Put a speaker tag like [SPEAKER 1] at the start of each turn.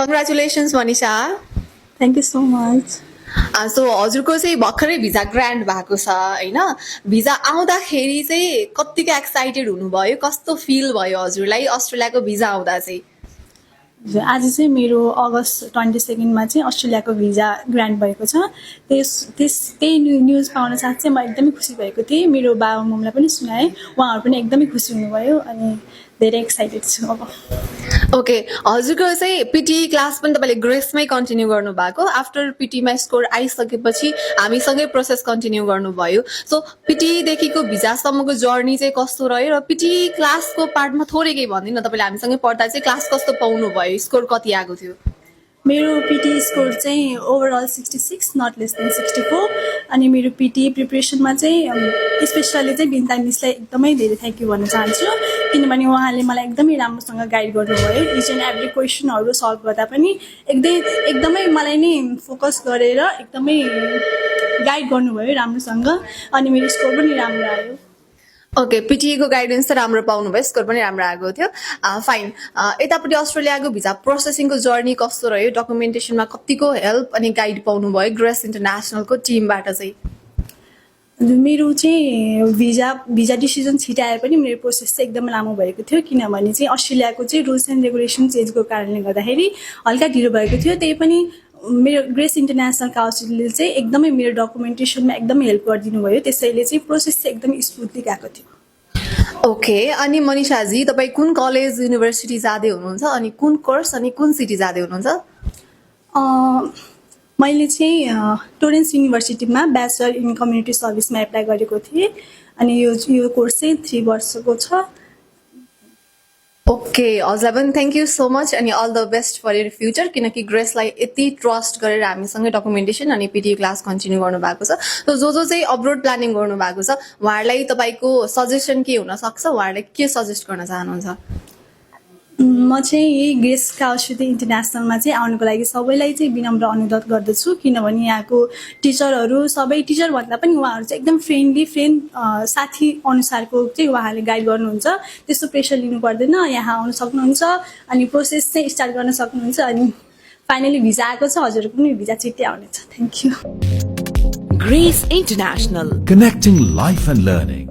[SPEAKER 1] Congratulations Manisha.
[SPEAKER 2] Thank you so much.
[SPEAKER 1] So हजुरको चाहिँ भर्खरै भिजा ग्रान्ट भएको छ होइन? भिजा आउँदाखेरि चाहिँ कत्तिको एक्साइटेड हुनुभयो, कस्तो फिल भयो हजुरलाई अस्ट्रेलियाको भिजा आउँदा चाहिँ?
[SPEAKER 2] आज चाहिँ मेरो अगस्त 22मा चाहिँ अस्ट्रेलियाको भिजा ग्रान्ट भएको छ। त्यही न्युज पाउन साथ चाहिँ म एकदमै खुसी भएको थिएँ। मेरो बाबा मम्मीलाई पनि सुनाएँ, उहाँहरू पनि एकदमै खुसी हुनुभयो अनि धेरै एक्साइटेड छु अब।
[SPEAKER 1] ओके, हजुरको चाहिँ पिटी क्लास पनि तपाईँले ग्रेसमै कन्टिन्यू गर्नुभएको। आफ्टर पिटीमा स्कोर आइसकेपछि हामीसँगै प्रोसेस कन्टिन्यू गर्नुभयो। सो पिटीदेखिको भिजासम्मको जर्नी चाहिँ कस्तो रह्यो र पिटी क्लासको पार्टमा थोरै केही भनिदिनु न, तपाईँले हामीसँगै पढ्दा चाहिँ क्लास कस्तो पाउनुभयो, स्कोर कति आएको थियो?
[SPEAKER 2] मेरो पिटी स्कोर चाहिँ ओभरअल 66 नट लेस देन 64 अनि मेरो पिटी प्रिपरेसनमा चाहिँ स्पेसली चाहिँ बिन्ता मिसलाई एकदमै धेरै थ्याङ्क यू भन्न चाहन्छु, किनभने उहाँले मलाई एकदमै राम्रोसँग गाइड गर्नुभयो। इच एन्ड एभ्री क्वेसनहरू सल्भ गर्दा पनि एकदमै मलाई नै फोकस गरेर एकदमै गाइड गर्नुभयो राम्रोसँग अनि मेरो स्कोर पनि राम्रो आयो।
[SPEAKER 1] ओके, पिटीको गाइडेन्स त राम्रो पाउनुभयो, स्कोर पनि राम्रो आएको थियो। फाइन, यतापट्टि अस्ट्रेलियाको भिजा प्रोसेसिङको जर्नी कस्तो रह्यो, डकुमेन्टेसनमा कतिको हेल्प अनि गाइड पाउनुभयो ग्रेस इन्टरनेसनलको टिमबाट चाहिँ?
[SPEAKER 2] मेरो चाहिँ भिजा डिसिजन छिटाए पनि मेरो प्रोसेस चाहिँ एकदम लामो भएको थियो, किनभने चाहिँ अस्ट्रेलियाको चाहिँ रुल्स एन्ड रेगुलेसन चेन्जको कारणले गर्दाखेरि हल्का ढिलो भएको थियो। त्यही पनि मेरो ग्रेस इन्टरनेसनल काउन्सिलले चाहिँ एकदमै मेरो डकुमेन्टेसनमा एकदमै हेल्प गरिदिनु भयो, त्यसैले चाहिँ प्रोसेस चाहिँ एकदमै स्मुथली गएको थियो।
[SPEAKER 1] ओके, अनि मनिषाजी तपाईँ कुन कलेज युनिभर्सिटी जाँदै हुनुहुन्छ अनि कुन कोर्स अनि कुन सिटी जाँदै हुनुहुन्छ?
[SPEAKER 2] मैले चाहिँ टोरेन्स युनिभर्सिटीमा ब्याचलर इन कम्युनिटी सर्भिसमा एप्लाई गरेको थिएँ अनि यो कोर्स चाहिँ 3 वर्षको छ।
[SPEAKER 1] ओके, हजुरलाई पनि थ्याङ्क यू सो मच अनि all the best for your future, किनकि ग्रेसलाई यति ट्रस्ट गरेर हामीसँगै डकुमेन्टेसन अनि पिटी क्लास कन्टिन्यू गर्नुभएको छ। सो जो चाहिँ अब्रोड प्लानिङ गर्नुभएको छ उहाँहरूलाई तपाईँको सजेसन के हुनसक्छ, उहाँहरूले के सजेस्ट गर्न चाहनुहुन्छ?
[SPEAKER 2] म चाहिँ यही ग्रेस काउसिटी इन्टरनेसनलमा चाहिँ आउनुको लागि सबैलाई चाहिँ विनम्र अनुरोध गर्दछु, किनभने यहाँको टिचरहरू सबै टिचर भन्दा पनि उहाँहरू चाहिँ एकदम फ्रेन्ड साथी अनुसारको चाहिँ उहाँहरूले गाइड गर्नुहुन्छ। त्यस्तो प्रेसर लिनु पर्दैन, यहाँ आउनु सक्नुहुन्छ अनि प्रोसेस चाहिँ स्टार्ट गर्न सक्नुहुन्छ अनि फाइनली भिजा आएको छ, हजुरको पनि भिजा छिट्टै आउनेछ। Thank you.
[SPEAKER 3] Grace International,
[SPEAKER 4] connecting life and learning.